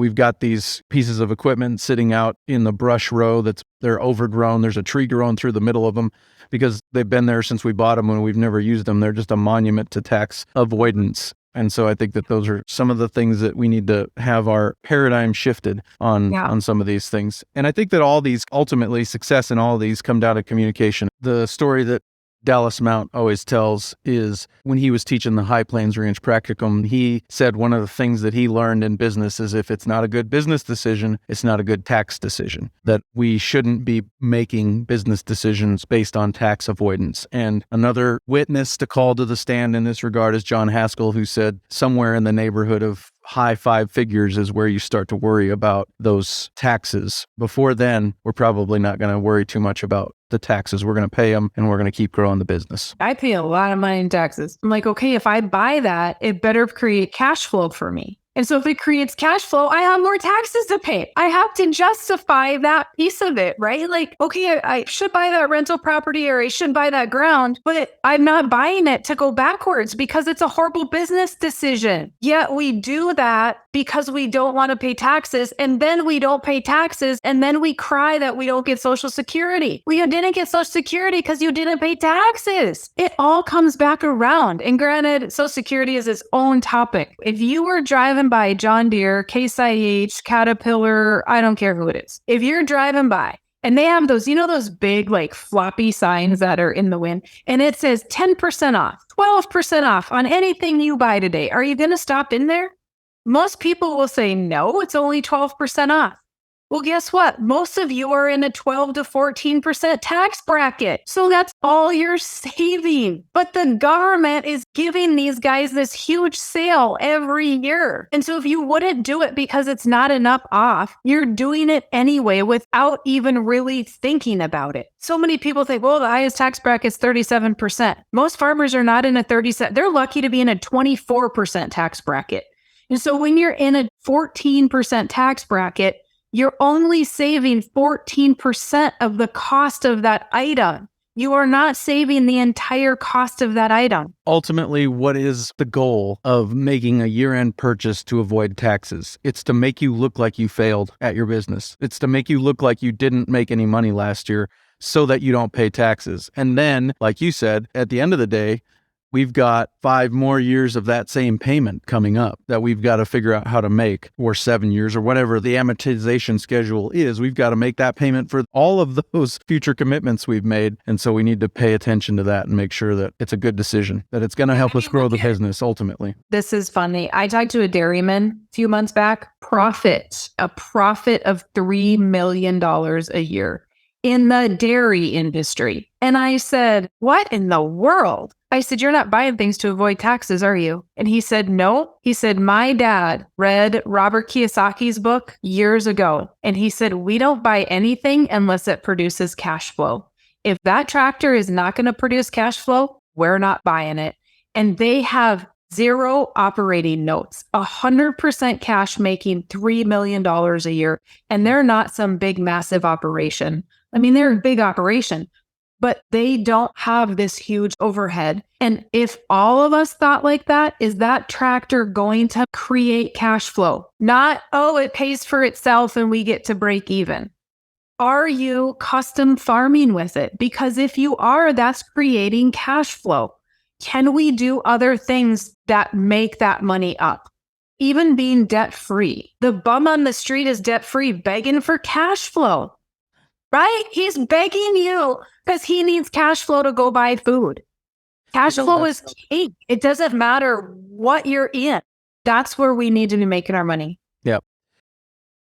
We've got these pieces of equipment sitting out in the brush row they're overgrown. There's a tree growing through the middle of them because they've been there since we bought them and we've never used them. They're just a monument to tax avoidance. And so I think that those are some of the things that we need to have our paradigm shifted on some of these things. And I think that all these, ultimately, success in all of these come down to communication. The story that Dallas Mount always tells is when he was teaching the High Plains Ranch practicum, he said one of the things that he learned in business is if it's not a good business decision, it's not a good tax decision, that we shouldn't be making business decisions based on tax avoidance. And another witness to call to the stand in this regard is John Haskell, who said somewhere in the neighborhood of high 5 figures is where you start to worry about those taxes. Before then, we're probably not going to worry too much about the taxes. We're going to pay them and we're going to keep growing the business. I pay a lot of money in taxes. I'm like, okay, if I buy that, it better create cash flow for me. And so if it creates cash flow, I have more taxes to pay. I have to justify that piece of it, right? Like, okay, I should buy that rental property or I should buy that ground, but I'm not buying it to go backwards because it's a horrible business decision. Yet we do that because we don't want to pay taxes, and then we don't pay taxes, and then we cry that we don't get Social Security. Well, you didn't get Social Security because you didn't pay taxes. It all comes back around. And granted, Social Security is its own topic. If you were driving by John Deere, Case IH, Caterpillar, I don't care who it is. If you're driving by and they have those, those big like floppy signs that are in the wind and it says 10% off, 12% off on anything you buy today, are you going to stop in there? Most people will say, no, it's only 12% off. Well, guess what? Most of you are in a 12 to 14% tax bracket. So that's all you're saving. But the government is giving these guys this huge sale every year. And so if you wouldn't do it because it's not enough off, you're doing it anyway without even really thinking about it. So many people think, well, the highest tax bracket is 37%. Most farmers are not in a 37%. They're lucky to be in a 24% tax bracket. And so when you're in a 14% tax bracket, you're only saving 14% of the cost of that item. You are not saving the entire cost of that item. Ultimately, what is the goal of making a year-end purchase to avoid taxes? It's to make you look like you failed at your business. It's to make you look like you didn't make any money last year so that you don't pay taxes. And then, like you said, at the end of the day, we've got 5 more years of that same payment coming up that we've got to figure out how to make, or 7 years or whatever the amortization schedule is. We've got to make that payment for all of those future commitments we've made. And so we need to pay attention to that and make sure that it's a good decision, that it's going to help us grow the business ultimately. This is funny. I talked to a dairyman a few months back, a profit of $3 million a year in the dairy industry. And I said, what in the world? I said, you're not buying things to avoid taxes, are you? And he said, no. He said, my dad read Robert Kiyosaki's book years ago. And he said, we don't buy anything unless it produces cash flow. If that tractor is not going to produce cash flow, we're not buying it. And they have 0 operating notes, 100% cash making $3 million a year. And they're not some big, massive operation. I mean, they're a big operation, but they don't have this huge overhead. And if all of us thought like that, is that tractor going to create cash flow? Not, oh, it pays for itself and we get to break even. Are you custom farming with it? Because if you are, that's creating cash flow. Can we do other things that make that money up? Even being debt-free. The bum on the street is debt-free, begging for cash flow. Right? He's begging you because he needs cash flow to go buy food. Cash flow is key. It doesn't matter what you're in. That's where we need to be making our money.